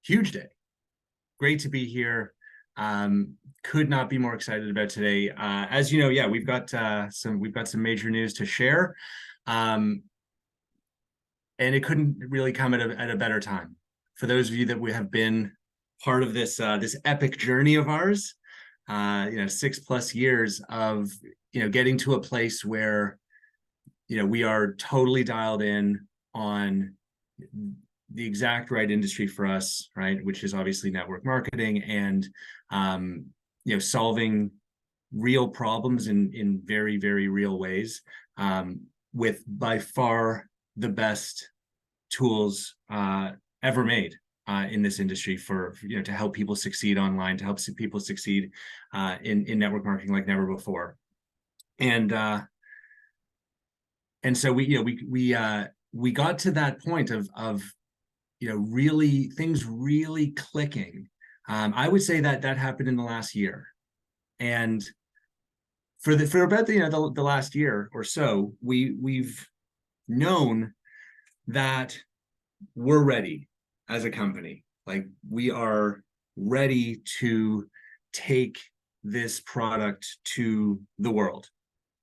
Huge day. Great to be here. Could not be more excited about today. As you know, yeah, we've got some major news to share, and it couldn't really come at a better time. For those of you that we have been part of this this epic journey of ours, 6+ years of getting to a place where we are totally dialed in on the exact right industry for us, right? Which is obviously network marketing and solving real problems in very, very real ways, with by far the best tools ever made in this industry for to help people succeed online, to help people succeed in network marketing like never before. And so we got to that point of really things really clicking. I would say that happened in the last year, and for about the last year or so, we've known that we're ready as a company. Like, we are ready to take this product to the world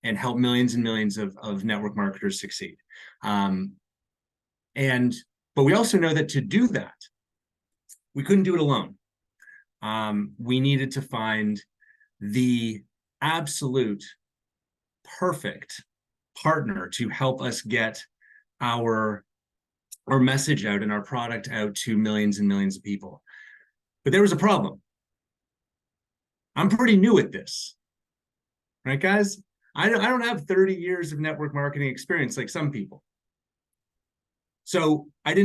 and help millions and millions of network marketers succeed. But we also know that to do that, we couldn't do it alone. We needed to find the absolute perfect partner to help us get our message out and our product out to millions and millions of people. But there was a problem. I'm pretty new at this, right, guys? I don't have 30 years of network marketing experience like some people. So I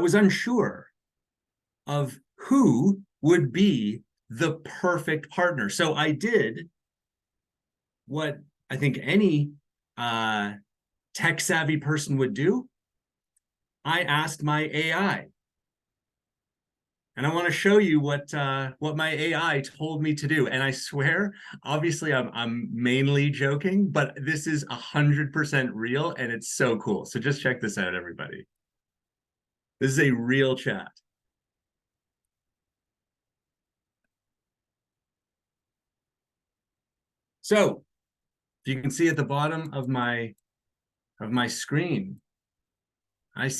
was unsure of who would be the perfect partner. So I did what I think any tech savvy person would do. I asked my AI, and I want to show you what my AI told me to do. And I swear, obviously, I'm mainly joking, but this is 100% real, and it's so cool. So just check this out, everybody. This is a real chat. So you can see at the bottom of my screen, I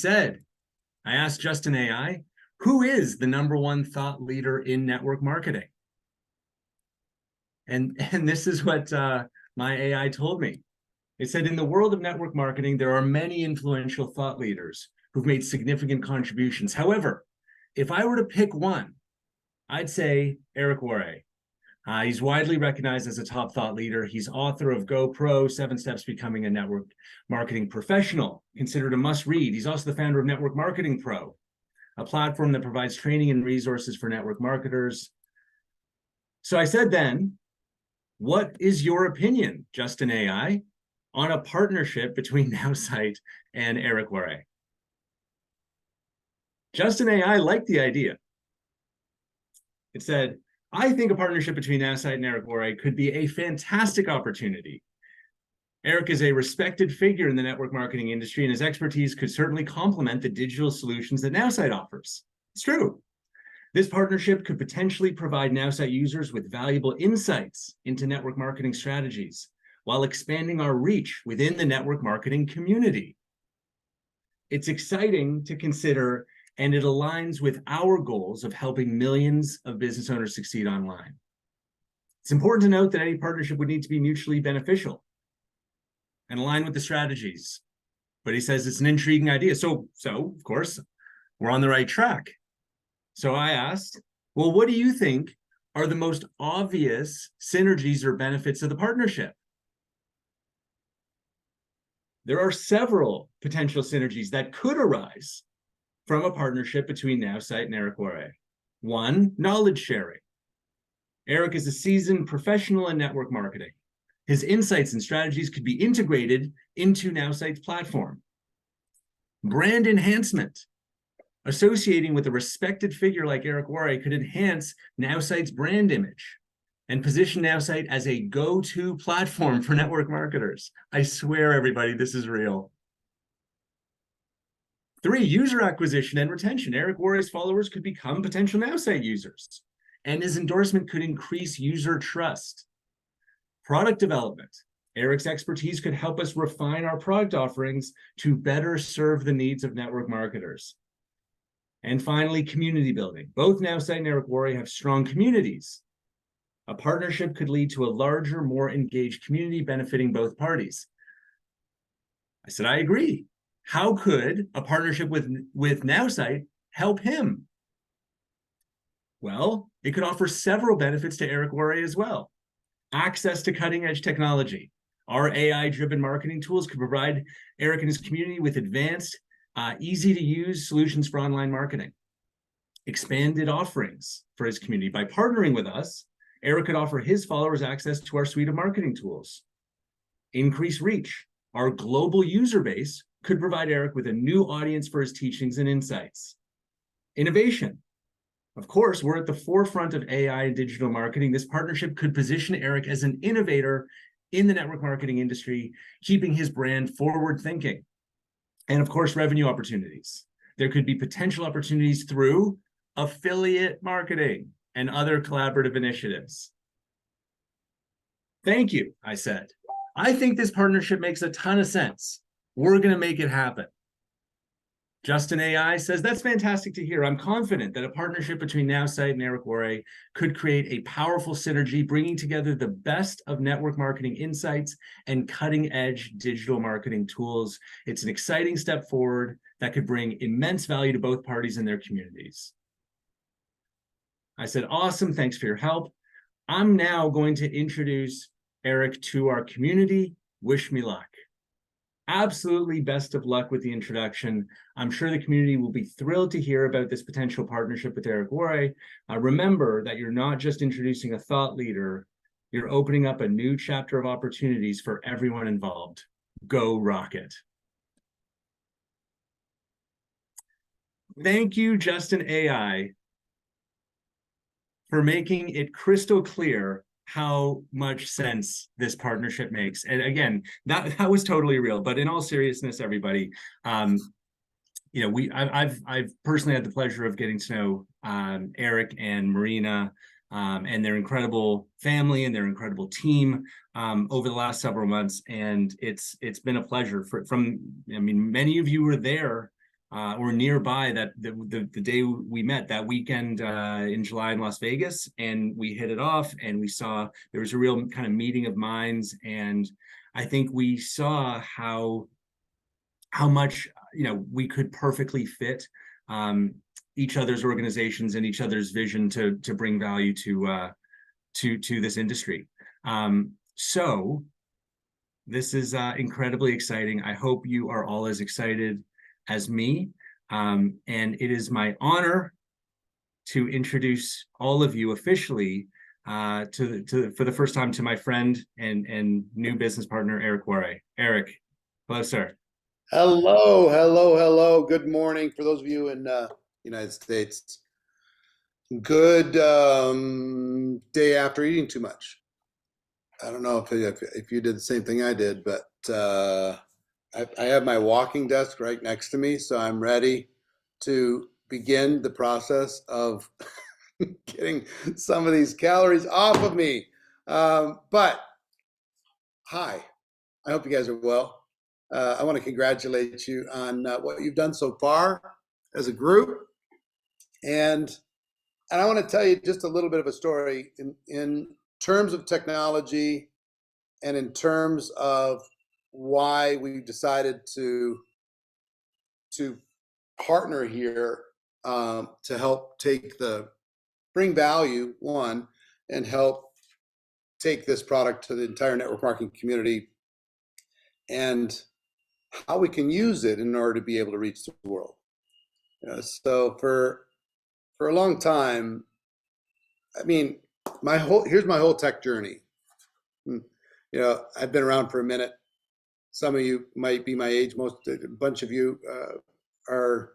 asked Justin AI, who is the #1 thought leader in network marketing? And this is what my AI told me. It said, in the world of network marketing, there are many influential thought leaders who've made significant contributions. However, if I were to pick one, I'd say Eric Worre. He's widely recognized as a top thought leader. He's author of GoPro, 7 Steps Becoming a Network Marketing Professional, considered a must-read. He's also the founder of Network Marketing Pro, a platform that provides training and resources for network marketers. So I said then, what is your opinion, Justin AI, on a partnership between Nowsite and Eric Worre? Justin AI liked the idea. It said, I think a partnership between Nowsite and Eric Worre could be a fantastic opportunity. Eric is a respected figure in the network marketing industry, and his expertise could certainly complement the digital solutions that Nowsite offers. It's true. This partnership could potentially provide Nowsite users with valuable insights into network marketing strategies while expanding our reach within the network marketing community. It's exciting to consider, and it aligns with our goals of helping millions of business owners succeed online. It's important to note that any partnership would need to be mutually beneficial and align with the strategies. But he says it's an intriguing idea. So of course, we're on the right track. So I asked, well, what do you think are the most obvious synergies or benefits of the partnership? There are several potential synergies that could arise from a partnership between Nowsite and Eric Worre. One, knowledge sharing. Eric is a seasoned professional in network marketing. His insights and strategies could be integrated into Nowsite's platform. Brand enhancement. Associating with a respected figure like Eric Worre could enhance Nowsite's brand image and position Nowsite as a go-to platform for network marketers. I swear, everybody, this is real. 3, user acquisition and retention. Eric Worre's followers could become potential Now site users, and his endorsement could increase user trust. Product development. Eric's expertise could help us refine our product offerings to better serve the needs of network marketers. And finally, community building. Both Now site and Eric Worre have strong communities. A partnership could lead to a larger, more engaged community benefiting both parties. I said, I agree. How could a partnership with Now site help him? Well, it could offer several benefits to Eric Worre as well. Access to cutting-edge technology. Our AI-driven marketing tools could provide Eric and his community with advanced, easy-to-use solutions for online marketing. Expanded offerings for his community. By partnering with us, Eric could offer his followers access to our suite of marketing tools. Increase reach. Our global user base could provide Eric with a new audience for his teachings and insights. Innovation. Of course, we're at the forefront of AI and digital marketing. This partnership could position Eric as an innovator in the network marketing industry, keeping his brand forward-thinking. And of course, revenue opportunities. There could be potential opportunities through affiliate marketing and other collaborative initiatives. Thank you, I said. I think this partnership makes a ton of sense. We're going to make it happen. Justin AI says, that's fantastic to hear. I'm confident that a partnership between Now site and Eric Worre could create a powerful synergy, bringing together the best of network marketing insights and cutting-edge digital marketing tools. It's an exciting step forward that could bring immense value to both parties and their communities. I said, awesome, thanks for your help. I'm now going to introduce Eric to our community. Wish me luck. Absolutely best of luck with the introduction. I'm sure the community will be thrilled to hear about this potential partnership with Eric Worre. Remember that you're not just introducing a thought leader, you're opening up a new chapter of opportunities for everyone involved. Go Rocket. Thank you, Justin AI, for making it crystal clear how much sense this partnership makes. And again, that was totally real. But in all seriousness, everybody, you know, I've personally had the pleasure of getting to know Eric and Marina and their incredible family and their incredible team over the last several months, and it's been a pleasure. I mean, many of you were there or nearby that the day we met that weekend in July in Las Vegas, and we hit it off, and we saw there was a real kind of meeting of minds, and I think we saw how much we could perfectly fit each other's organizations and each other's vision to bring value to this industry. So this is incredibly exciting. I hope you are all as excited as me, and it is my honor to introduce all of you officially for the first time to my friend and new business partner, Eric Worre. Eric, hello, sir. Hello, hello, hello. Good morning for those of you in United States. Good day after eating too much. I don't know if you did the same thing I did, but I have my walking desk right next to me, so I'm ready to begin the process of getting some of these calories off of me. But hi, I hope you guys are well. I want to congratulate you on what you've done so far as a group. And I want to tell you just a little bit of a story in terms of technology and in terms of why we decided to partner here to help bring value, one, and help take this product to the entire network marketing community, and how we can use it in order to be able to reach the world. So for a long time, I mean, here's my whole tech journey. I've been around for a minute. Some of you might be my age. A bunch of you are,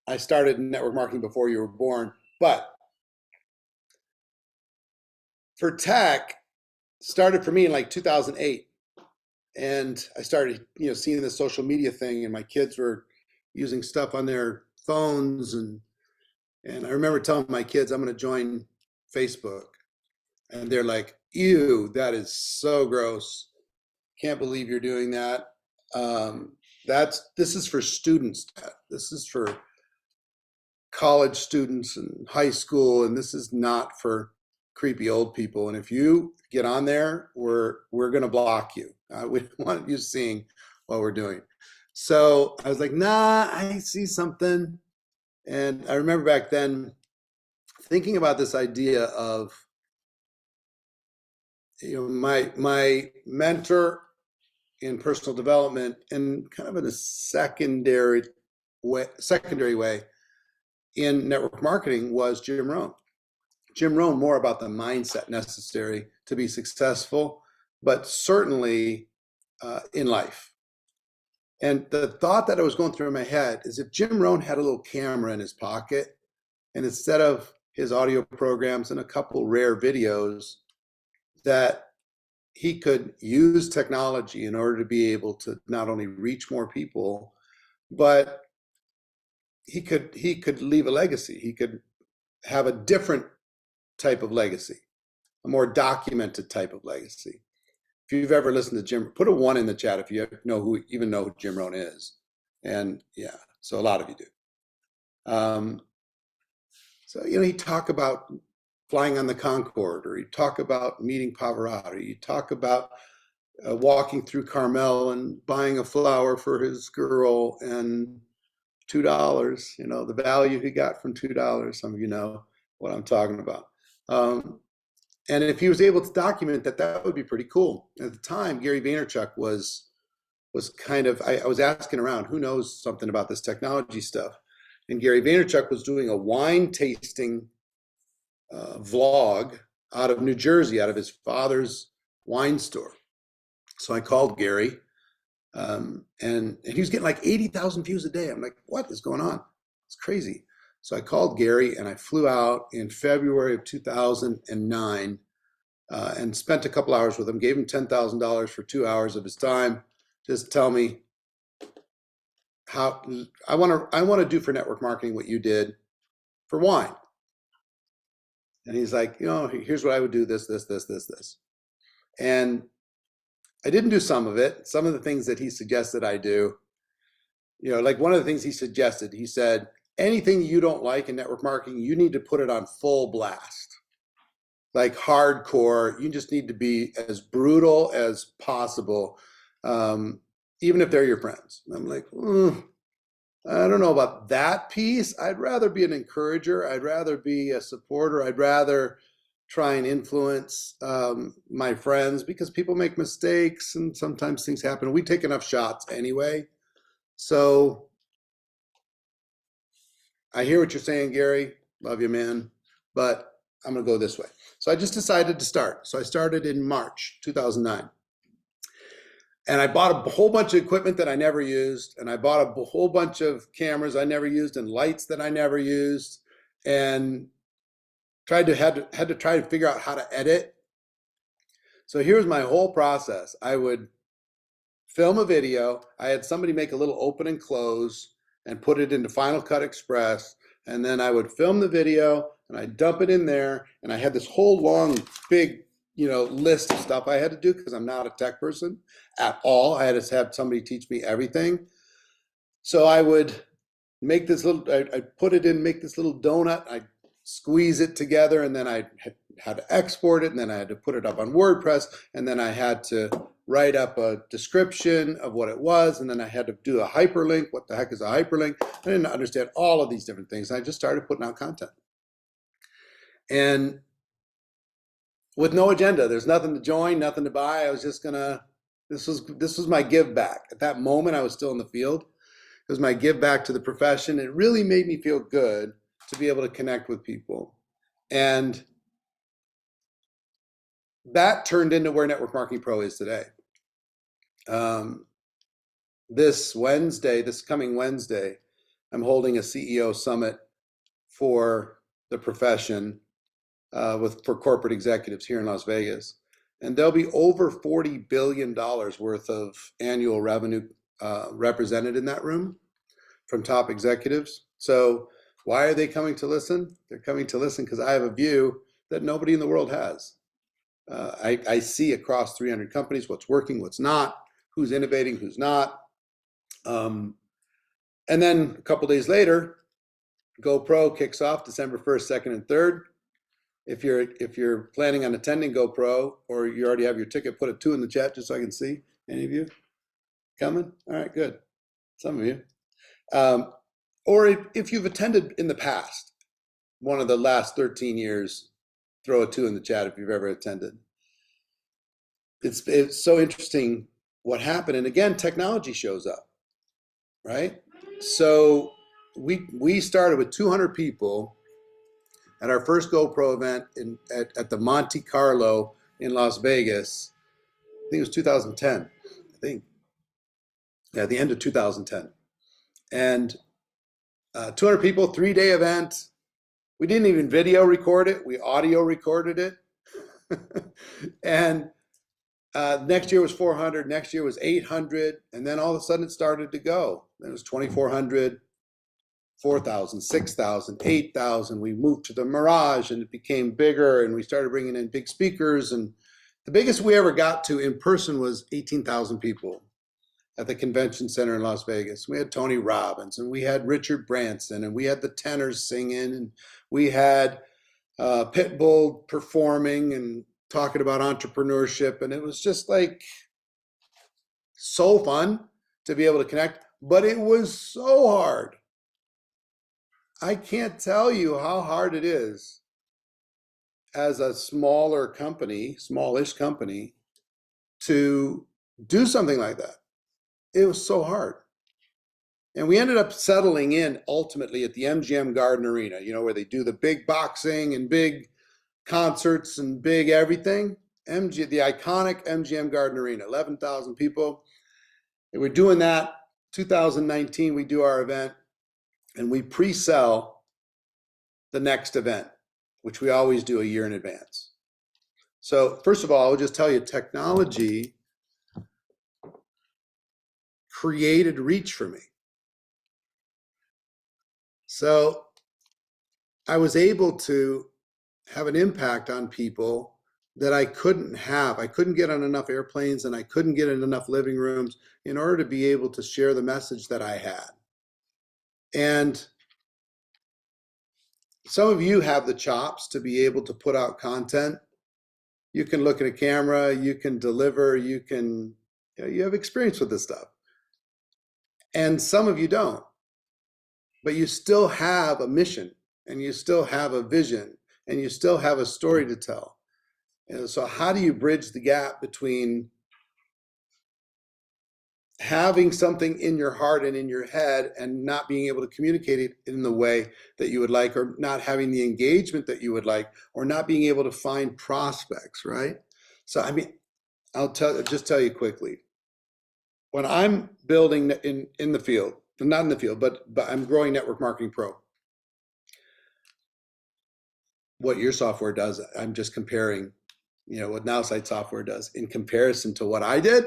I started in network marketing before you were born. But for tech, started for me in like 2008. and I started, seeing the social media thing, and my kids were using stuff on their phones, and I remember telling my kids, I'm going to join Facebook, and they're like, "Ew, that is so gross. Can't believe you're doing that." This is for students. This is for college students and high school, and this is not for creepy old people. And if you get on there, we're going to block you. We don't want you seeing what we're doing. So I was like, nah, I see something. And I remember back then thinking about this idea of, my mentor in personal development, and kind of in a secondary way in network marketing, was Jim Rohn. Jim Rohn, more about the mindset necessary to be successful, but certainly in life. And the thought that I was going through in my head is, if Jim Rohn had a little camera in his pocket, and instead of his audio programs and a couple rare videos, that he could use technology in order to be able to not only reach more people, but he could leave a legacy. He could have a different type of legacy, a more documented type of legacy. If you've ever listened to Jim, put a 1 in the chat if you even know who Jim Rohn is. And yeah, so a lot of you do. So, he'd talk about flying on the Concorde, or he'd talk about meeting Pavarotti. He'd talk about walking through Carmel and buying a flower for his girl, and $2, the value he got from $2. Some of you know what I'm talking about. And if he was able to document that, that would be pretty cool. At the time, Gary Vaynerchuk was kind of, I was asking around, who knows something about this technology stuff? And Gary Vaynerchuk was doing a wine tasting vlog out of New Jersey, out of his father's wine store. So I called Gary, and he was getting like 80,000 views a day. I'm like, what is going on? It's crazy. So I called Gary, and I flew out in February of 2009 and spent a couple hours with him, gave him $10,000 for 2 hours of his time. Just tell me how I want to do for network marketing what you did for wine. And he's like, here's what I would do, this. And I didn't do some of it. Some of the things that he suggested I do, like one of the things he suggested, he said, anything you don't like in network marketing, you need to put it on full blast, like hardcore. You just need to be as brutal as possible, even if they're your friends. And I'm like, I don't know about that piece. I'd rather be an encourager. I'd rather be a supporter. I'd rather try and influence my friends, because people make mistakes and sometimes things happen. We take enough shots anyway. So I hear what you're saying, Gary. Love you, man. But I'm going to go this way. So I just decided to start. So I started in March 2009. And I bought a whole bunch of equipment that I never used. And I bought a whole bunch of cameras I never used and lights that I never used. And had to try to figure out how to edit. So here's my whole process. I would film a video. I had somebody make a little open and close and put it into Final Cut Express. And then I would film the video and I'd dump it in there. And I had this whole long, big, list of stuff I had to do, because I'm not a tech person at all. I had to have somebody teach me everything. So I would make this little, I'd put it in, make this little donut. I'd squeeze it together, and then I had to export it, and then I had to put it up on WordPress, and then I had to write up a description of what it was, and then I had to do a hyperlink. What the heck is a hyperlink? I didn't understand all of these different things. I just started putting out content. And with no agenda, there's nothing to join, nothing to buy. I was just this was my give back. At that moment, I was still in the field. It was my give back to the profession. It really made me feel good to be able to connect with people. And that turned into where Network Marketing Pro is today. This coming Wednesday, I'm holding a CEO summit for the profession for corporate executives here in Las Vegas. and there'll be over $40 billion worth of annual revenue represented in that room from top executives. So why are they coming to listen? They're coming to listen because I have a view that nobody in the world has. I see across 300 companies what's working, what's not, who's innovating, who's not. And then a couple days later, GoPro kicks off December 1st, 2nd, and 3rd. If you're planning on attending GoPro, or you already have your ticket, put a 2 in the chat just so I can see. Any of you coming? All right, good. Some of you. Or if you've attended in the past, one of the last 13 years, throw a 2 in the chat if you've ever attended. It's so interesting what happened. And again, technology shows up, right? So we started with 200 people at our first GoPro event at the Monte Carlo in Las Vegas. I think it was 2010. I think. Yeah, the end of 2010. And 200 people, 3-day event. We didn't even video record it. We audio recorded it. And next year was 400. Next year was 800. And then all of a sudden it started to go. Then it was 2,400, 4,000, 6,000, 8,000. We moved to the Mirage and it became bigger. And we started bringing in big speakers. And the biggest we ever got to in person was 18,000 people at the convention center in Las Vegas. We had Tony Robbins and we had Richard Branson and we had the tenors singing and we had Pitbull performing and talking about entrepreneurship. And it was just like so fun to be able to connect, but it was so hard. I can't tell you how hard it is as a smaller company, smallish company, to do something like that. It was so hard. And we ended up settling in ultimately at the MGM Garden Arena, where they do the big boxing and big concerts and big everything. The iconic MGM Garden Arena, 11,000 people. And we're doing that. 2019, we do our event and we pre-sell the next event, which we always do a year in advance. So first of all, I'll just tell you, technology created reach for me. So I was able to have an impact on people that I couldn't have. I couldn't get on enough airplanes and I couldn't get in enough living rooms in order to be able to share the message that I had. And some of you have the chops to be able to put out content. You can look at a camera, you can deliver, you have experience with this stuff. And some of you don't. But you still have a mission and you still have a vision and you still have a story to tell. And so how do you bridge the gap between having something in your heart and in your head and not being able to communicate it in the way that you would like, or not having the engagement that you would like, or not being able to find prospects, right? So, I'll just tell you quickly. When I'm building in the field, not in the field, but I'm growing Network Marketing Pro. What your software does, I'm just comparing, what NowSite software does in comparison to what I did.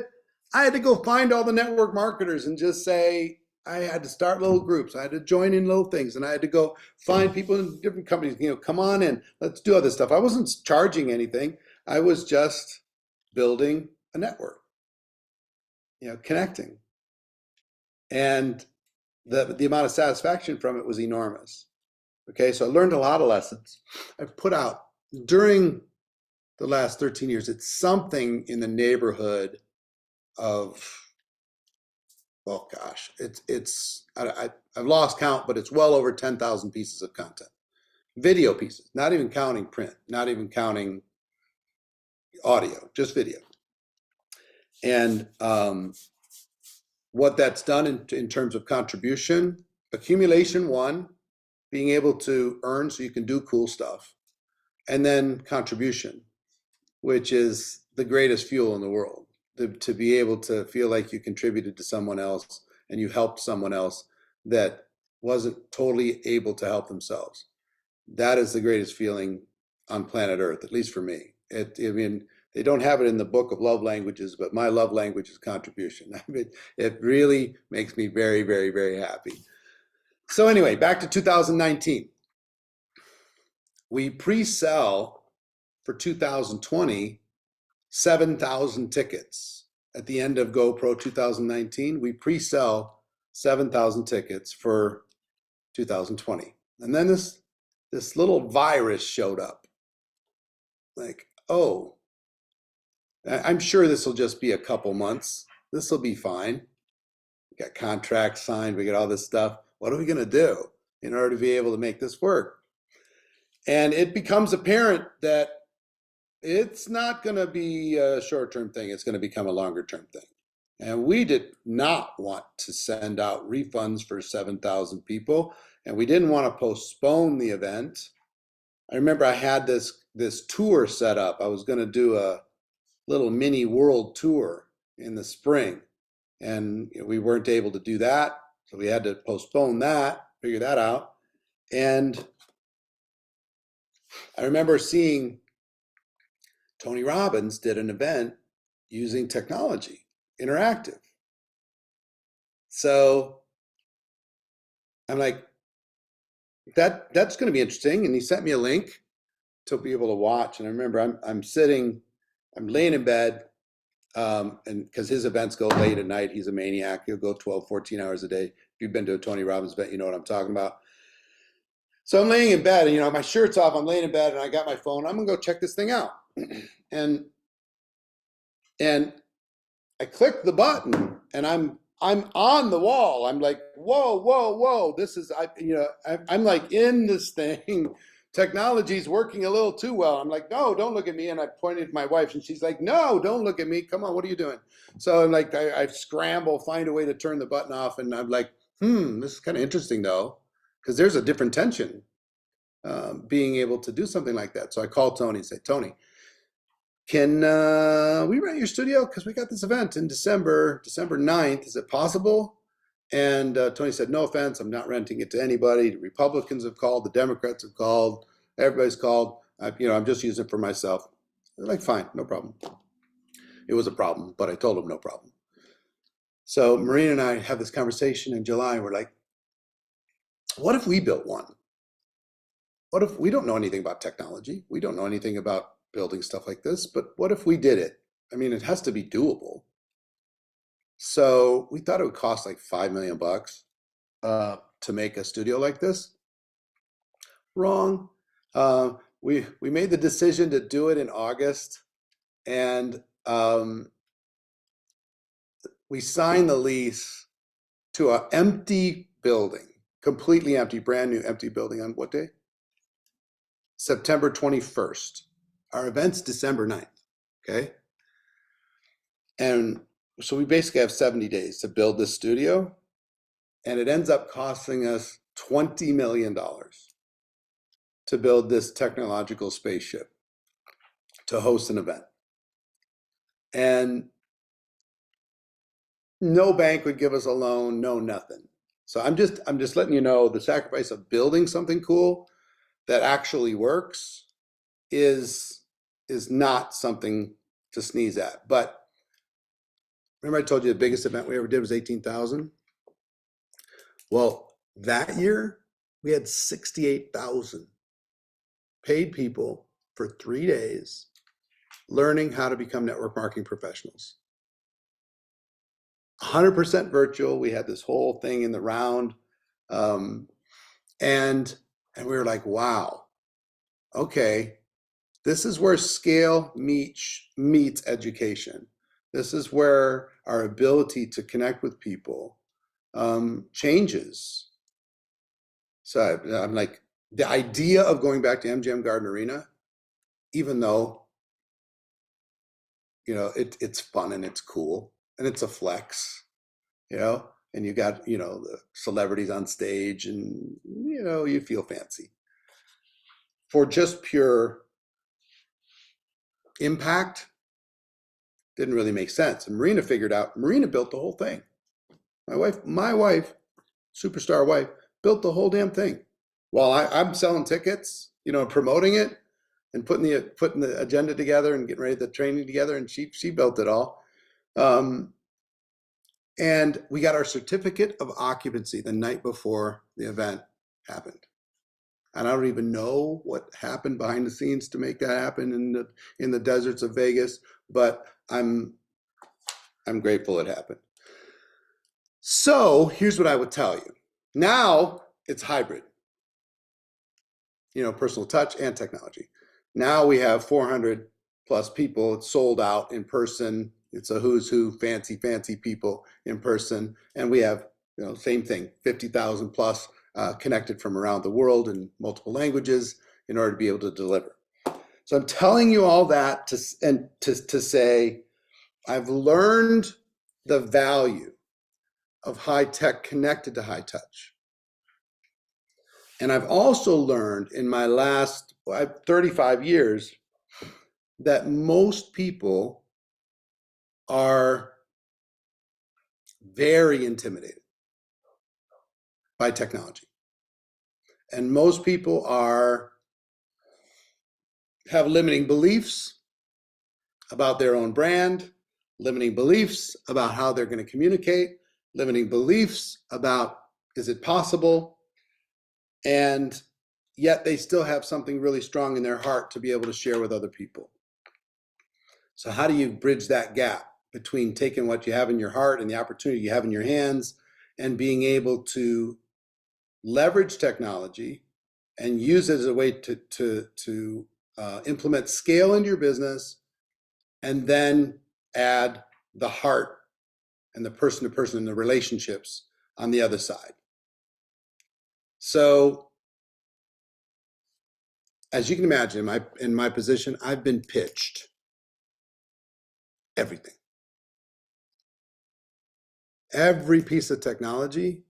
I had to go find all the network marketers and just say, I had to start little groups. I had to join in little things and I had to go find people in different companies, come on in, let's do all this stuff. I wasn't charging anything. I was just building a network, connecting. And the amount of satisfaction from it was enormous. Okay, so I learned a lot of lessons. I put out during the last 13 years, it's something in the neighborhood of, well, gosh, I've lost count, but it's well over 10,000 pieces of content. Video pieces, not even counting print, not even counting audio, just video. And what that's done in terms of contribution, accumulation, one, being able to earn so you can do cool stuff, and then contribution, which is the greatest fuel in the world, to be able to feel like you contributed to someone else and you helped someone else that wasn't totally able to help themselves. That is the greatest feeling on planet Earth, at least for me. They don't have it in the book of love languages, but my love language is contribution. I mean, it really makes me very, very, very happy. So anyway, back to 2019. We pre-sell for 2020 7,000 tickets. At the end of GoPro 2019, we pre-sell 7,000 tickets for 2020. And then this little virus showed up. Like, oh, I'm sure this will just be a couple months. This will be fine. We got contracts signed, we got all this stuff. What are we going to do in order to be able to make this work? And it becomes apparent that it's not going to be a short-term thing. It's going to become a longer-term thing. And we did not want to send out refunds for 7,000 people, and we didn't want to postpone the event. I remember I had this tour set up. I was going to do a little mini world tour in the spring, and we weren't able to do that, so we had to postpone that, figure that out. And I remember seeing Tony Robbins did an event using technology, interactive. So I'm like, that's going to be interesting. And he sent me a link to be able to watch. And I remember I'm laying in bed, and because his events go late at night, he's a maniac. He'll go 12, 14 hours a day. If you've been to a Tony Robbins event, you know what I'm talking about. So I'm laying in bed, and my shirt's off. I'm laying in bed, and I got my phone. I'm gonna go check this thing out. And I click the button, and I'm on the wall. I'm like, whoa! This is I'm like in this thing. Technology's working a little too well. I'm like, no, don't look at me. And I pointed at my wife, and she's like, no, don't look at me. Come on, what are you doing? So I'm like, I scramble, find a way to turn the button off, and I'm like, this is kind of interesting though, because there's a different tension being able to do something like that. So I call Tony and say, Tony, can we rent your studio? Because we got this event in December 9th. Is it possible? And Tony said, no offense, I'm not renting it to anybody. The Republicans have called, the Democrats have called, everybody's called. I'm just using it for myself. They're like, fine, no problem. It was a problem, but I told him no problem. So Marina and I have this conversation in July. We're like, what if we built one? What if we don't know anything about technology? We don't know anything about building stuff like this, but what if we did it? I mean, it has to be doable. So we thought it would cost like $5 million to make a studio like this. Wrong. We made the decision to do it in August, and we signed the lease to an empty building, completely empty, brand new empty building on what day? September 21st. Our event's December 9th, okay? And so we basically have 70 days to build this studio, and it ends up costing us $20 million to build this technological spaceship to host an event. And no bank would give us a loan, no nothing. So I'm just letting you know the sacrifice of building something cool that actually works is not something to sneeze at. But remember I told you the biggest event we ever did was 18,000? Well, that year we had 68,000 paid people for 3 days learning how to become network marketing professionals. 100% virtual. We had this whole thing in the round. And we were like, wow, okay, this is where scale meets education. This is where our ability to connect with people changes. So I'm like, the idea of going back to MGM Garden Arena, even though, it's fun and it's cool and it's a flex, and you got, the celebrities on stage and, you feel fancy. For just pure impact, didn't really make sense. And Marina built the whole thing. My wife, superstar wife, built the whole damn thing. While I'm selling tickets, promoting it, and putting the agenda together and getting ready the training together, and she built it all. And we got our certificate of occupancy the night before the event happened. And I don't even know what happened behind the scenes to make that happen in the deserts of Vegas, but I'm grateful it happened. So here's what I would tell you. Now it's hybrid, personal touch and technology. Now we have 400 plus people. It's sold out in person. It's a who's who, fancy people in person. And we have, same thing, 50,000 plus connected from around the world in multiple languages in order to be able to deliver. So I'm telling you all that to say I've learned the value of high tech connected to high touch. And I've also learned in my last 35 years that most people are very intimidated by technology. And most people have limiting beliefs about their own brand, limiting beliefs about how they're going to communicate, limiting beliefs about, is it possible? And yet they still have something really strong in their heart to be able to share with other people. So how do you bridge that gap between taking what you have in your heart and the opportunity you have in your hands and being able to leverage technology and use it as a way to implement scale into your business, and then add the heart and the person to person and the relationships on the other side. So as you can imagine, in my position, I've been pitched everything. Every piece of technology.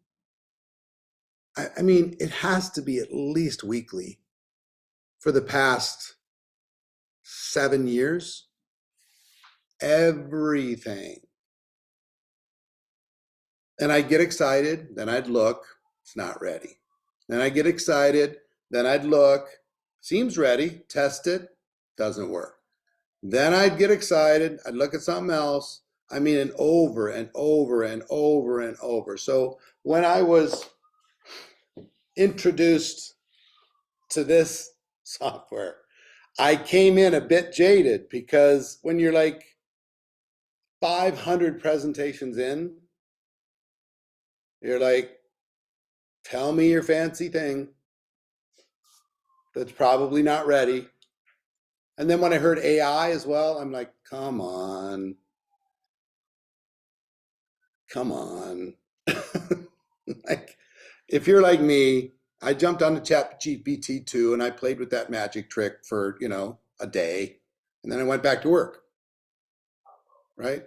I mean, it has to be at least weekly for the past 7 years. Everything. And I'd get excited, then I'd look, it's not ready. Then I get excited, then I'd look, seems ready, test it, doesn't work. Then I'd get excited, I'd look at something else. I mean, and over and over and over and over. So when I was introduced to this software, I came in a bit jaded, because when you're like 500 presentations in, you're like, tell me your fancy thing that's probably not ready. And then when I heard AI as well, I'm like, come on. Like, if you're like me, I jumped on the ChatGPT 2 and I played with that magic trick for, a day, and then I went back to work. Right?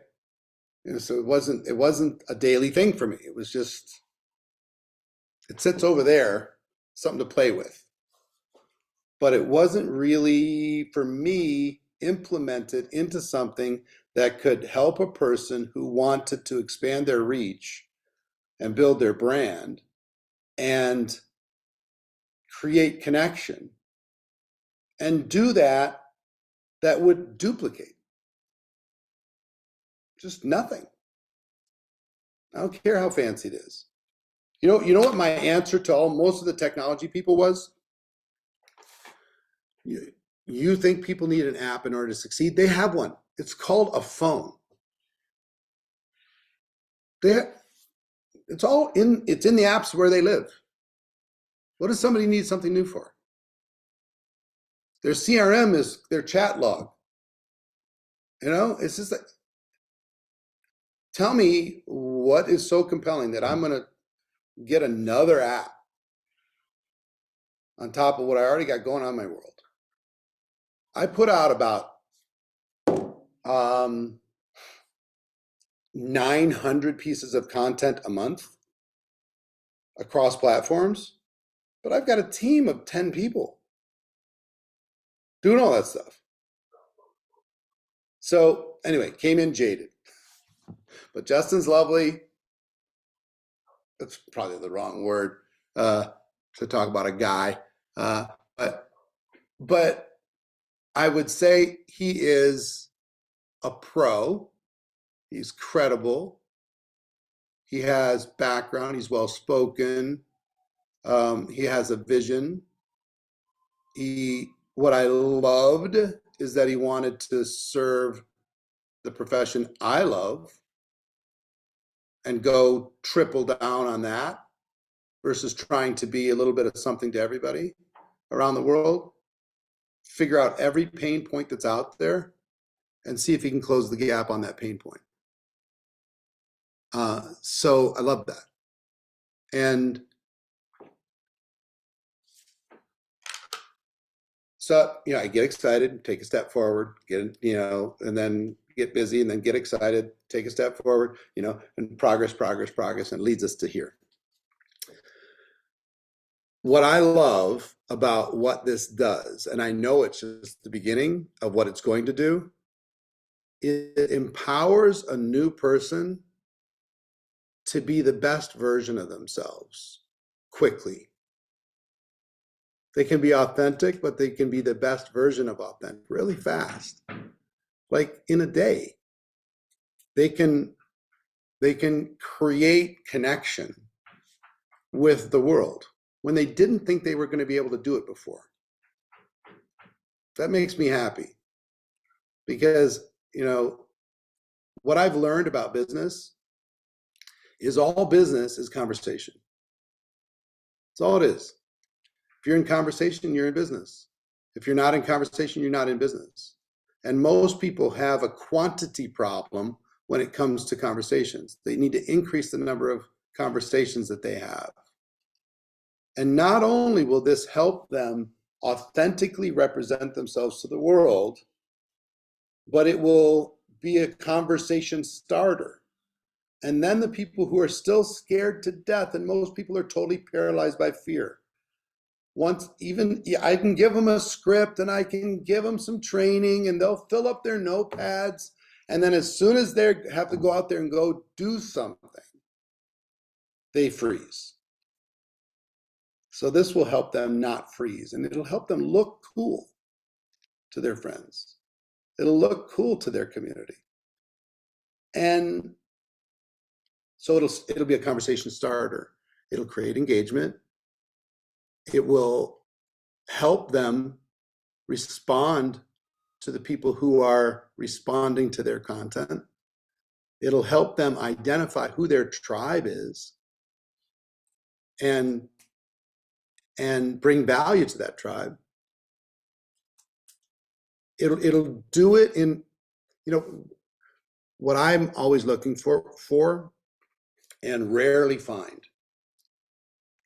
So it wasn't a daily thing for me. It was just, it sits over there, something to play with. But it wasn't really, for me, implemented into something that could help a person who wanted to expand their reach and build their brand and create connection and do that would duplicate. Just nothing. I don't care how fancy it is. You know what my answer to most of the technology people was? You think people need an app in order to succeed? They have one. It's called a phone. It's in the apps where they live. What does somebody need something new for? Their CRM is their chat log. It's just like, tell me what is so compelling that I'm going to get another app on top of what I already got going on in my world. I put out about 900 pieces of content a month across platforms, but I've got a team of 10 people doing all that stuff. So anyway, came in jaded. But Justin's lovely. That's probably the wrong word to talk about a guy. But I would say he is a pro. He's credible. He has background. He's well spoken. He has a vision. What I loved is that he wanted to serve the profession I love and go triple down on that versus trying to be a little bit of something to everybody around the world. Figure out every pain point that's out there and see if he can close the gap on that pain point. So I love that. And so, I get excited, take a step forward, and then get busy and then get excited, take a step forward, and progress, and it leads us to here. What I love about what this does, and I know it's just the beginning of what it's going to do, it empowers a new person to be the best version of themselves quickly. They can be authentic, but they can be the best version of authentic really fast. Like in a day. They can create connection with the world when they didn't think they were going to be able to do it before. That makes me happy because, what I've learned about business is all business is conversation. That's all it is. If you're in conversation, you're in business. If you're not in conversation, you're not in business. And most people have a quantity problem when it comes to conversations. They need to increase the number of conversations that they have. And not only will this help them authentically represent themselves to the world, but it will be a conversation starter. And then the people who are still scared to death, and most people are totally paralyzed by fear. I can give them a script and I can give them some training and they'll fill up their notepads. And then as soon as they have to go out there and go do something, they freeze. So this will help them not freeze, and it'll help them look cool to their friends. It'll look cool to their community. And so it'll be a conversation starter. It'll create engagement. It will help them respond to the people who are responding to their content. It'll help them identify who their tribe is and bring value to that tribe. It'll do it in, what I'm always looking for and rarely find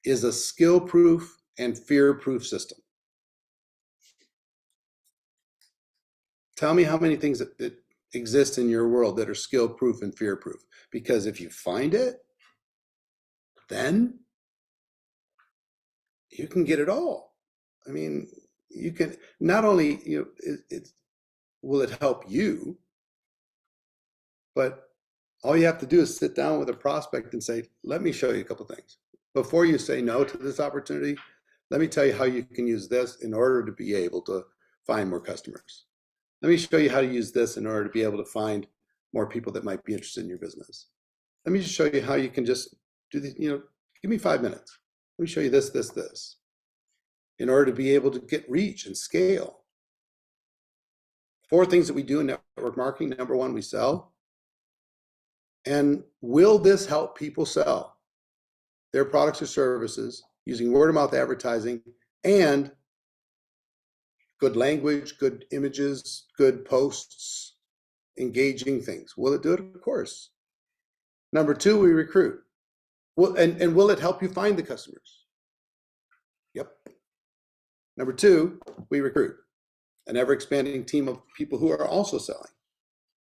is a skill-proof and fear-proof system. Tell me how many things that exist in your world that are skill-proof and fear-proof. Because if you find it, then you can get it all. I mean, you can not only, will it help you, but all you have to do is sit down with a prospect and say, let me show you a couple things. Before you say no to this opportunity, let me tell you how you can use this in order to be able to find more customers. Let me show you how to use this in order to be able to find more people that might be interested in your business. Let me just show you how you can just do this, give me 5 minutes. Let me show you this, in order to be able to get reach and scale. 4 things that we do in network marketing. Number 1, we sell. And will this help people sell their products or services using word of mouth advertising and good language, good images, good posts, engaging things? Will it do it? Of course. Number 2, we recruit. And will it help you find the customers? Yep. Number 2, we recruit an ever-expanding team of people who are also selling.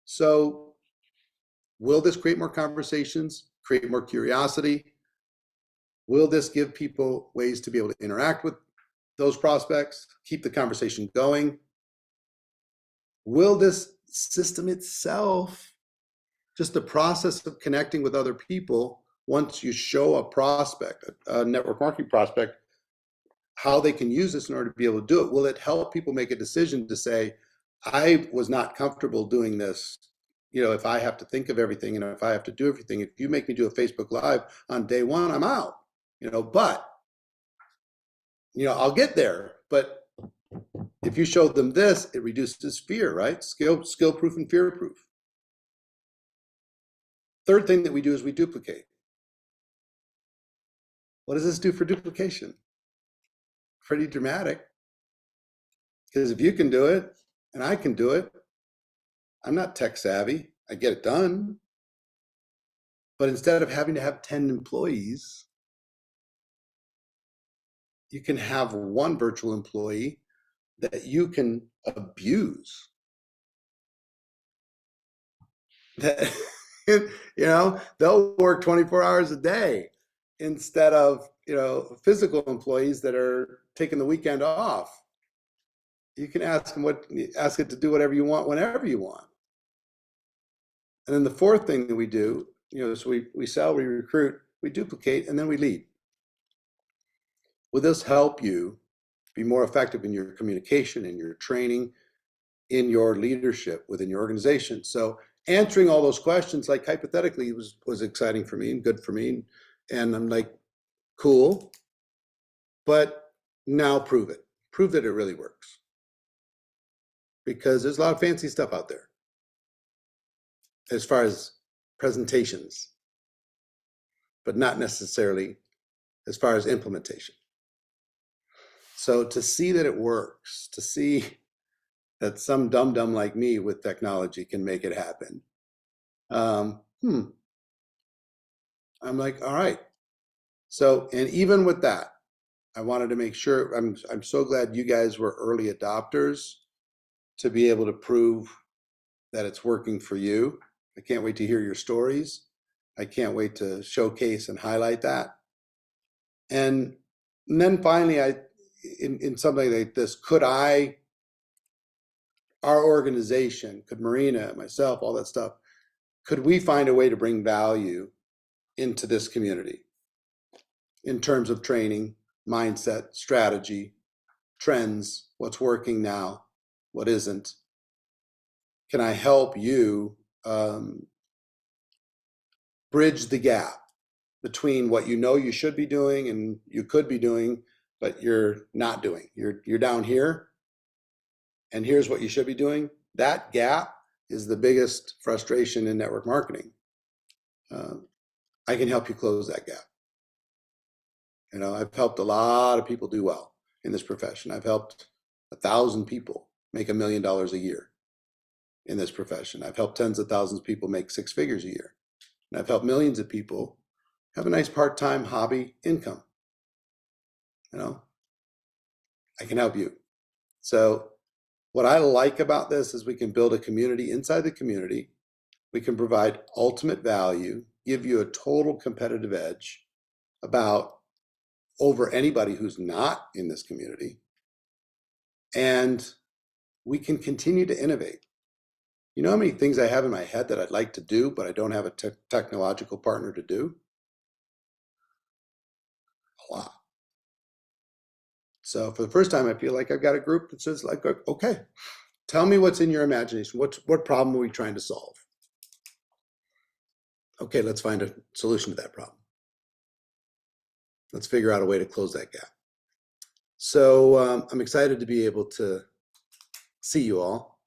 So will this create more conversations, create more curiosity? Will this give people ways to be able to interact with those prospects, keep the conversation going? Will this system itself, just the process of connecting with other people, once you show a prospect, a network marketing prospect, how they can use this in order to be able to do it, will it help people make a decision to say, I was not comfortable doing this. If I have to think of everything and if I have to do everything, if you make me do a Facebook Live on day one, I'm out. But I'll get there. But if you show them this, it reduces fear, right? Skill proof and fear proof. Third thing that we do is we duplicate. What does this do for duplication? Pretty dramatic. Because if you can do it and I can do it, I'm not tech savvy. I get it done. But instead of having to have 10 employees, you can have one virtual employee that you can abuse. That they'll work 24 hours a day instead of physical employees that are taking the weekend off. You can ask it to do whatever you want whenever you want. And then the fourth thing that we do, so we sell, we recruit, we duplicate, and then we lead. Will this help you be more effective in your communication, in your training, in your leadership within your organization? So answering all those questions, like hypothetically, was exciting for me and good for me. And I'm like, cool, but now prove it. Prove that it really works. Because there's a lot of fancy stuff out there as far as presentations, but not necessarily as far as implementation. So to see that it works, to see that some dum-dum like me with technology can make it happen, I'm like, all right. So, and even with that, I wanted to make sure, I'm so glad you guys were early adopters to be able to prove that it's working for you. I can't wait to hear your stories. I can't wait to showcase and highlight that. And then finally, in something like this, our organization, could Marina, myself, all that stuff, could we find a way to bring value into this community in terms of training, mindset, strategy, trends, what's working now, what isn't? Can I help you bridge the gap between what you should be doing and you could be doing, but you're not doing? You're down here, and here's what you should be doing. That gap is the biggest frustration in network marketing. I can help you close that gap. I've helped a lot of people do well in this profession. I've helped 1,000 people make $1 million a year in this profession. I've helped tens of thousands of people make 6 figures a year. And I've helped millions of people have a nice part-time hobby income. I can help you. So what I like about this is we can build a community inside the community. We can provide ultimate value, give you a total competitive edge over anybody who's not in this community. And we can continue to innovate. You know how many things I have in my head that I'd like to do, but I don't have a technological partner to do? A lot. So for the first time, I feel like I've got a group that says, like, okay, tell me what's in your imagination. What problem are we trying to solve? Okay, let's find a solution to that problem. Let's figure out a way to close that gap. So I'm excited to be able to see you all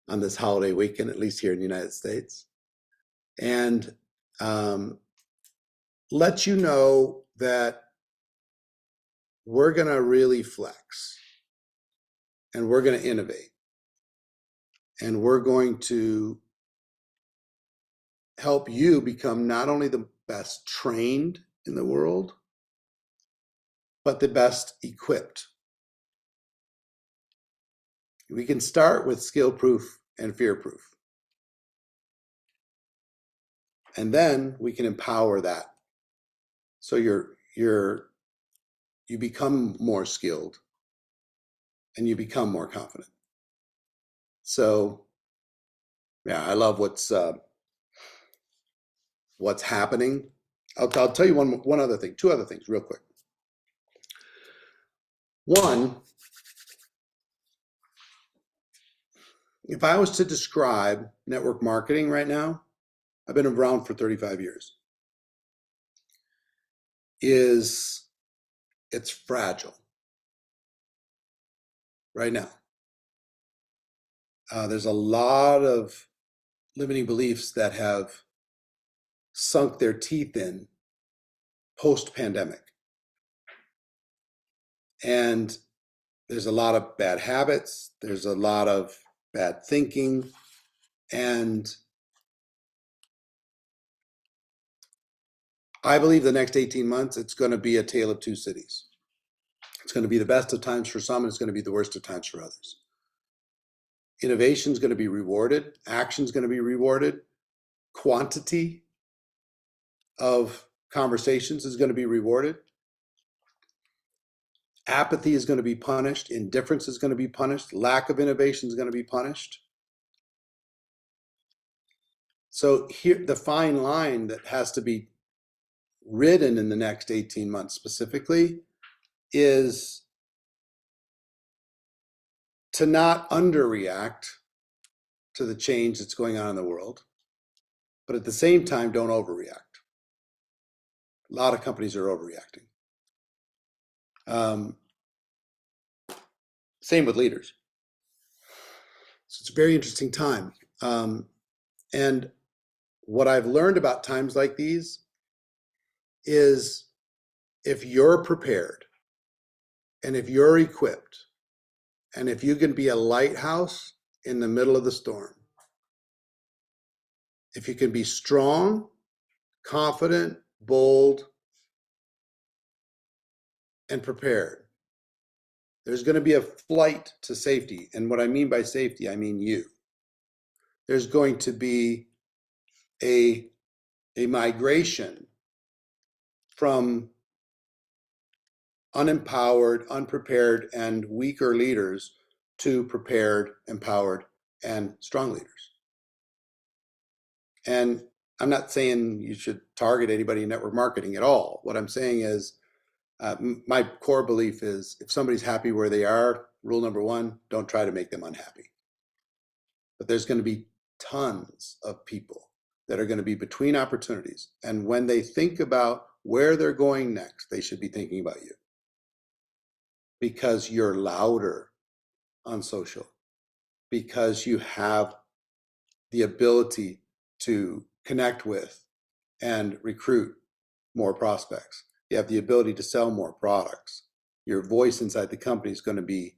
on this holiday weekend, at least here in the United States, and let you know that we're going to really flex, and we're going to innovate, and we're going to help you become not only the best trained in the world, but the best equipped. We can start with skill proof and fear proof. And then we can empower that. So you become more skilled and you become more confident. So yeah, I love what's happening. I'll tell you one other thing, 2 other things real quick. One, If I was to describe network marketing right now, I've been around for 35 years, it's fragile right now. There's a lot of limiting beliefs that have sunk their teeth in post-pandemic. And there's a lot of bad habits, there's a lot of bad thinking, and I believe the next 18 months, it's going to be a tale of two cities. It's going to be the best of times for some, and it's going to be the worst of times for others. Innovation is going to be rewarded. Action is going to be rewarded. Quantity of conversations is going to be rewarded. Apathy is going to be punished. Indifference is going to be punished. Lack of innovation is going to be punished. So here, the fine line that has to be ridden in the next 18 months specifically is to not underreact to the change that's going on in the world, but at the same time, don't overreact. A lot of companies are overreacting. Same with leaders. So it's a very interesting time. And what I've learned about times like these is if you're prepared and if you're equipped and if you can be a lighthouse in the middle of the storm, if you can be strong, confident, bold, and prepared, there's going to be a flight to safety. And what I mean by safety, I mean you. There's going to be a migration from unempowered, unprepared, and weaker leaders to prepared, empowered, and strong leaders. And I'm not saying you should target anybody in network marketing at all. What I'm saying is my core belief is if somebody's happy where they are, rule number one, don't try to make them unhappy. But there's going to be tons of people that are going to be between opportunities. And when they think about where they're going next, they should be thinking about you. Because you're louder on social, because you have the ability to connect with and recruit more prospects. You have the ability to sell more products. Your voice inside the company is going to be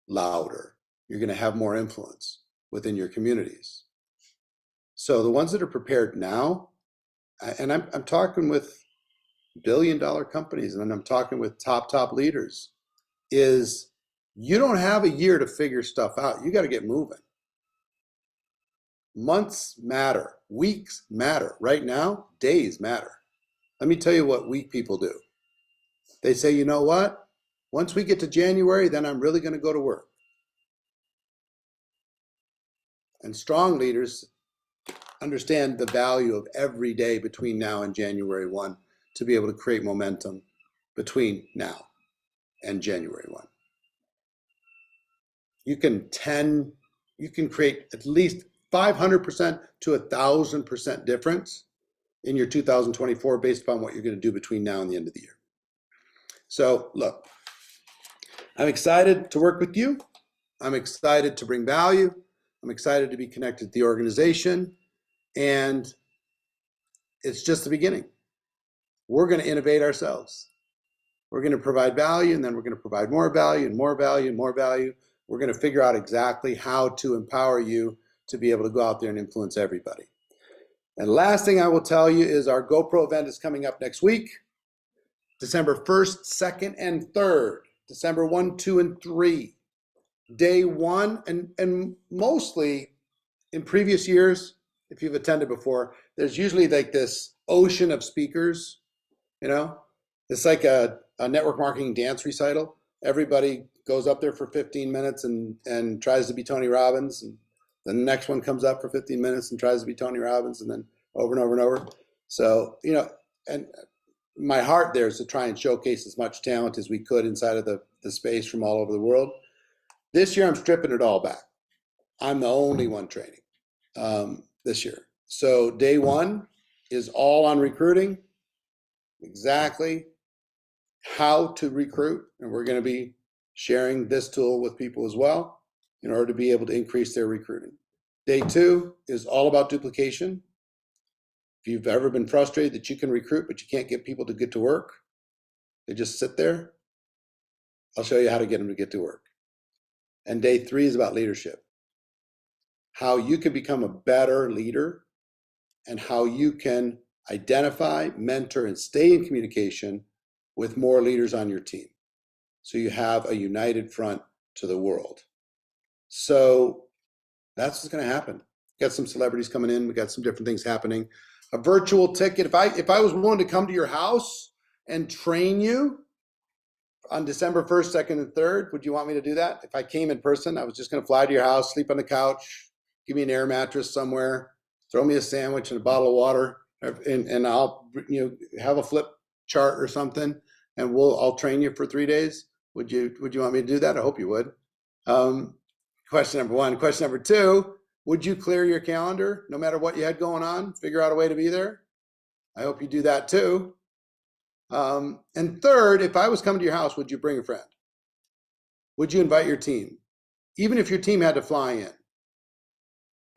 louder. You're going to have more influence within your communities. So the ones that are prepared now, and I'm talking with billion-dollar companies, and I'm talking with top leaders, is you don't have a year to figure stuff out. You got to get moving. Months matter. Weeks matter. Right now, days matter. Let me tell you what weak people do. They say, you know what? Once we get to January, then I'm really going to go to work. And strong leaders understand the value of every day between now and January 1 to be able to create momentum between now and January 1. You can create at least 500% to 1,000% difference in your 2024 based upon what you're going to do between now and the end of the year. So look, I'm excited to work with you. I'm excited to bring value. I'm excited to be connected to the organization. And it's just the beginning. We're going to innovate ourselves. We're going to provide value, and then we're going to provide more value and more value and more value. We're going to figure out exactly how to empower you to be able to go out there and influence everybody. And last thing I will tell you is our GoPro event is coming up next week, December 1st, 2nd, and 3rd, December 1, 2, and 3. Day one, and mostly in previous years, if you've attended before, there's usually like this ocean of speakers, you know? It's like a network marketing dance recital. Everybody goes up there for 15 minutes and tries to be Tony Robbins. And then the next one comes up for 15 minutes and tries to be Tony Robbins, and then over and over and over. So, you know, and my heart there is to try and showcase as much talent as we could inside of the space from all over the world. This year, I'm stripping it all back. I'm the only one training this year. So day one is all on recruiting, exactly how to recruit. And we're going to be sharing this tool with people as well in order to be able to increase their recruiting. Day two is all about duplication. If you've ever been frustrated that you can recruit, but you can't get people to get to work, they just sit there, I'll show you how to get them to get to work. And day three is about leadership. How you can become a better leader and how you can identify, mentor, and stay in communication with more leaders on your team. So you have a united front to the world. So that's what's going to happen. Got some celebrities coming in. We got some different things happening. A virtual ticket. If I was willing to come to your house and train you on December 1st, 2nd, and 3rd, would you want me to do that? If I came in person, I was just going to fly to your house, sleep on the couch, give me an air mattress somewhere, throw me a sandwich and a bottle of water, and I'll have a flip chart or something, and I'll train you for 3 days. Would you want me to do that? I hope you would. Question number one. Question number two, would you clear your calendar no matter what you had going on? Figure out a way to be there? I hope you do that too. And third, if I was coming to your house, would you bring a friend? Would you invite your team? Even if your team had to fly in.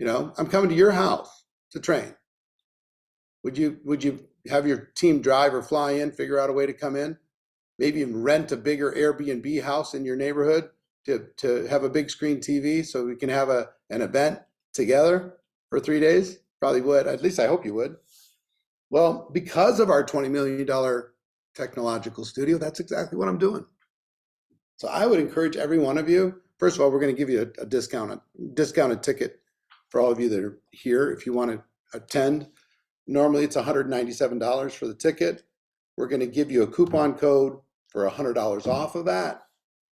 I'm coming to your house to train. Would you have your team drive or fly in, figure out a way to come in? Maybe even rent a bigger Airbnb house in your neighborhood to have a big screen TV so we can have an event together for 3 days? Probably would. At least I hope you would. Well, because of our $20 million technological studio, that's exactly what I'm doing. So I would encourage every one of you. First of all, we're going to give you a discounted ticket for all of you that are here. If you want to attend, normally it's $197 for the ticket. We're going to give you a coupon code for $100 off of that.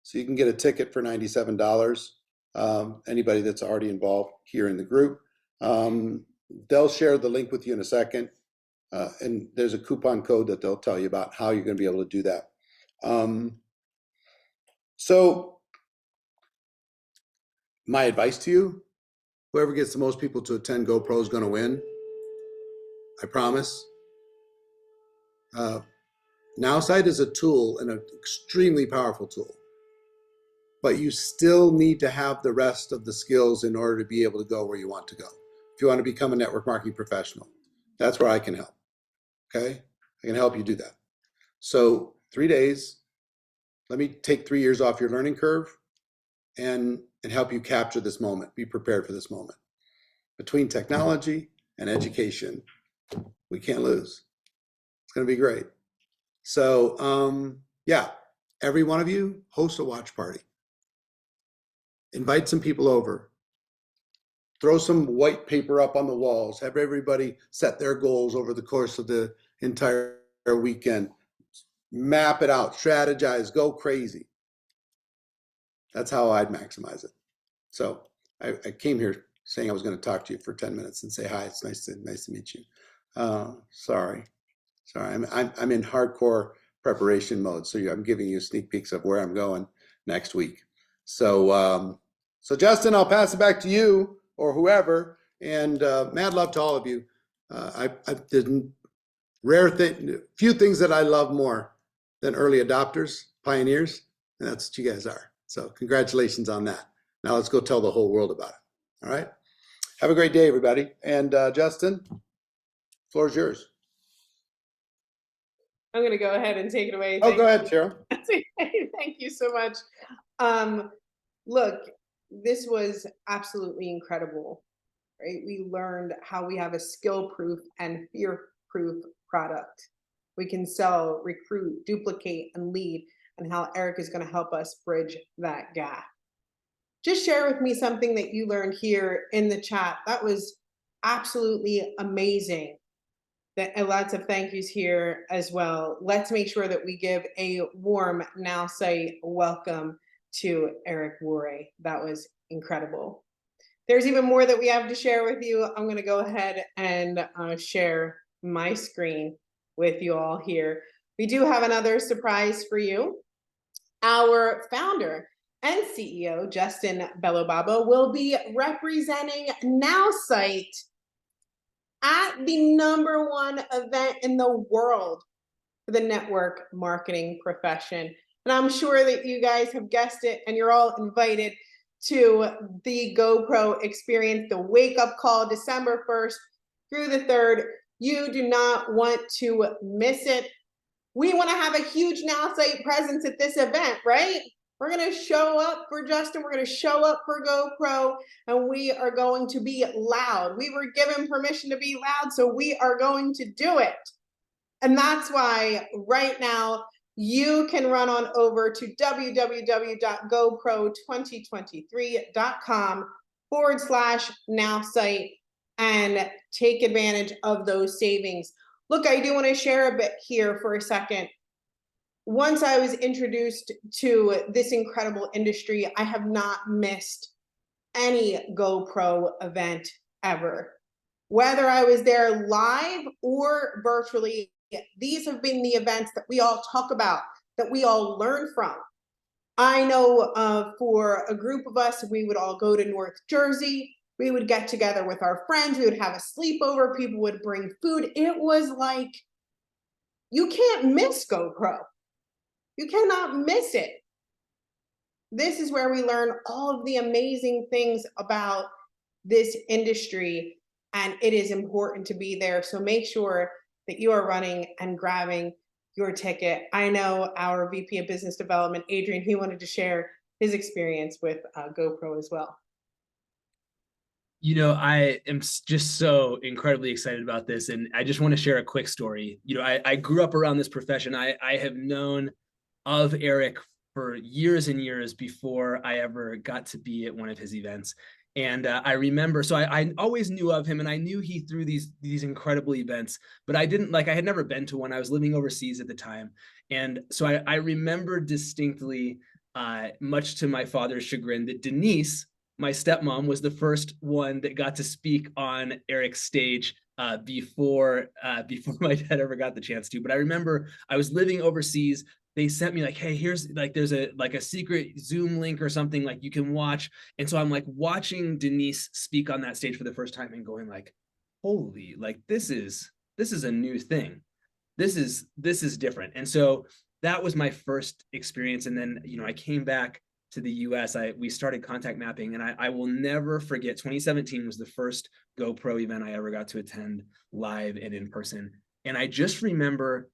So you can get a ticket for $97. Anybody that's already involved here in the group. They'll share the link with you in a second. And there's a coupon code that they'll tell you about how you're going to be able to do that. So my advice to you, whoever gets the most people to attend GoPro is going to win. I promise. NowSight is a tool and an extremely powerful tool. But you still need to have the rest of the skills in order to be able to go where you want to go. If you want to become a network marketing professional, that's where I can help. Okay? I can help you do that. So 3 days, let me take 3 years off your learning curve and help you capture this moment. Be prepared for this moment. Between technology and education, we can't lose. It's going to be great. So, yeah, every one of you host a watch party. Invite some people over. Throw some white paper up on the walls. Have everybody set their goals over the course of the entire weekend. Map it out, strategize, go crazy. That's how I'd maximize it. So I came here saying I was going to talk to you for 10 minutes and say hi. It's nice to meet you. Sorry, I'm in hardcore preparation mode. So I'm giving you sneak peeks of where I'm going next week. So Justin, I'll pass it back to you or whoever. And mad love to all of you. There's few things that I love more than early adopters, pioneers, and that's what you guys are. So congratulations on that. Now let's go tell the whole world about it. All right. Have a great day, everybody. And Justin, floor is yours. I'm going to go ahead and take it away. Go ahead, Cheryl. Thank you so much. Look, this was absolutely incredible, right? We learned how we have a skill-proof and fear-proof product. We can sell, recruit, duplicate, and lead, and how Eric is going to help us bridge that gap. Just share with me something that you learned here in the chat. That was absolutely amazing. Lots of thank yous here as well. Let's make sure that we give a warm NowSight welcome to Eric Worre. That was incredible. There's even more that we have to share with you. I'm going to go ahead and share my screen with you all here. We do have another surprise for you. Our founder and CEO Justin Bellobabo will be representing NowSite at the #1 event in the world for the network marketing profession. And I'm sure that you guys have guessed it, and you're all invited to the GoPro experience, the wake up call, December 1st through the 3rd. You do not want to miss it. We want to have a huge NowSite presence at this event, right? We're going to show up for Justin. We're going to show up for GoPro, and we are going to be loud. We were given permission to be loud, so we are going to do it. And that's why right now you can run on over to www.gopro2023.com/NowSite and take advantage of those savings. Look, I do want to share a bit here for a second. Once I was introduced to this incredible industry, I have not missed any GoPro event ever. Whether I was there live or virtually, these have been the events that we all talk about, that we all learn from. I know for a group of us, we would all go to North Jersey. We would get together with our friends. We would have a sleepover. People would bring food. It was like, you can't miss GoPro. You cannot miss it. This is where we learn all of the amazing things about this industry, and it is important to be there. So make sure that you are running and grabbing your ticket. I know our VP of Business Development, Adrian, he wanted to share his experience with GoPro as well. You know, I am just so incredibly excited about this. And I just want to share a quick story. You know, I grew up around this profession. I have known of Eric for years and years before I ever got to be at one of his events. And I remember, so I always knew of him, and I knew he threw these incredible events, but I had never been to one. I was living overseas at the time. And so I remember distinctly, much to my father's chagrin, that Denise, my stepmom, was the first one that got to speak on Eric's stage before my dad ever got the chance to. But I remember I was living overseas. They sent me like, hey, here's like, there's a secret Zoom link or something like you can watch. And so I'm like watching Denise speak on that stage for the first time and going like, holy, like this is a new thing. This is different. And so that was my first experience. And then, you know, I came back to the US. We started contact mapping, and I will never forget, 2017 was the first GoPro event I ever got to attend live and in person. And I just remember,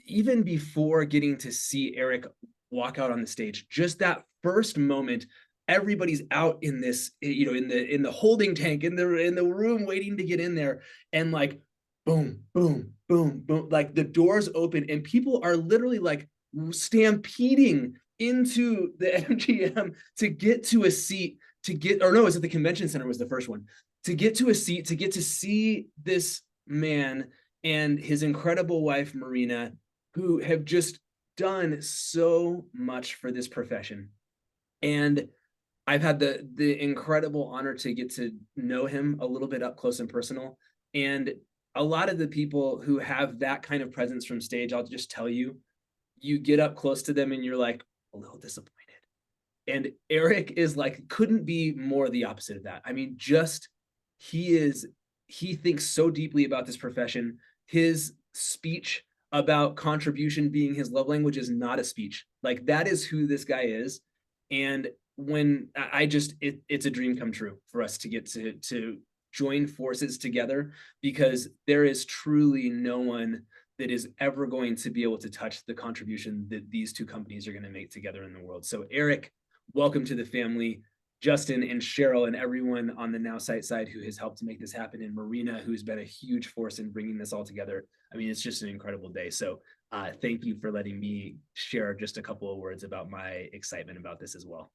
even before getting to see Eric walk out on the stage, just that first moment, everybody's out in this, you know, in the holding tank, in the room waiting to get in there, and like boom, boom, boom, boom, like the doors open and people are literally like stampeding into the MGM to get to a seat, is it the convention center was the first one, to get to a seat, to get to see this man and his incredible wife, Marina, who have just done so much for this profession. And I've had the incredible honor to get to know him a little bit up close and personal. And a lot of the people who have that kind of presence from stage, I'll just tell you, you get up close to them and you're like a little disappointed. And Eric is like, couldn't be more the opposite of that. I mean, just, he thinks so deeply about this profession. His speech about contribution being his love language is not a speech. Like, that is who this guy is. And when it's a dream come true for us to get to join forces together, because there is truly no one that is ever going to be able to touch the contribution that these two companies are going to make together in the world. So Eric, welcome to the family. Justin and Cheryl and everyone on the NowSite side who has helped to make this happen, and Marina, who's been a huge force in bringing this all together. I mean, it's just an incredible day. So thank you for letting me share just a couple of words about my excitement about this as well.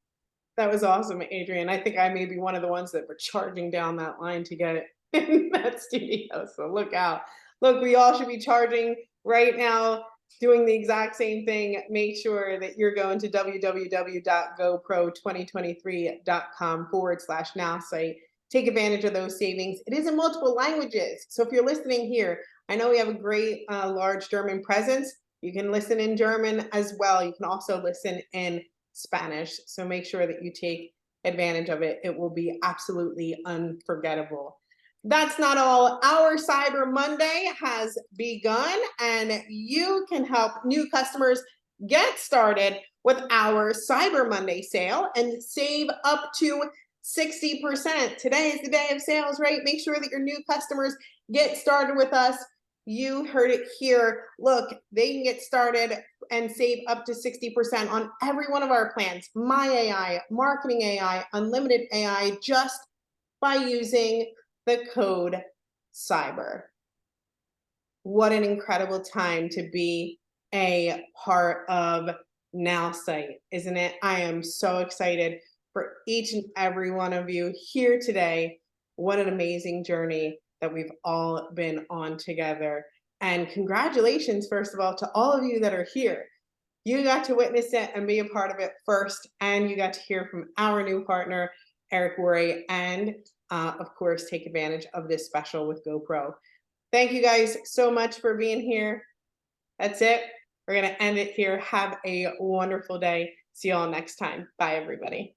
That was awesome, Adrian. I think I may be one of the ones that were charging down that line to get it in that studio. So look out. Look, we all should be charging right now, doing the exact same thing. Make sure that you're going to www.gopro2023.com/NowSite. Take advantage of those savings. It is in multiple languages. So if you're listening here, I know we have a great large German presence. You can listen in German as well. You can also listen in Spanish. So make sure that you take advantage of it. It will be absolutely unforgettable. That's not all. Our Cyber Monday has begun, and you can help new customers get started with our Cyber Monday sale and save up to 60%. Today is the day of sales, right? Make sure that your new customers get started with us. You heard it here. Look, they can get started and save up to 60% on every one of our plans. My AI, Marketing AI, Unlimited AI, just by using the code CYBER. What an incredible time to be a part of NowSite, isn't it? I am so excited for each and every one of you here today. What an amazing journey that we've all been on together. And congratulations, first of all, to all of you that are here. You got to witness it and be a part of it first, and you got to hear from our new partner, Eric Worre, and of course, take advantage of this special with GoPro. Thank you guys so much for being here. That's it. We're going to end it here. Have a wonderful day. See you all next time. Bye, everybody.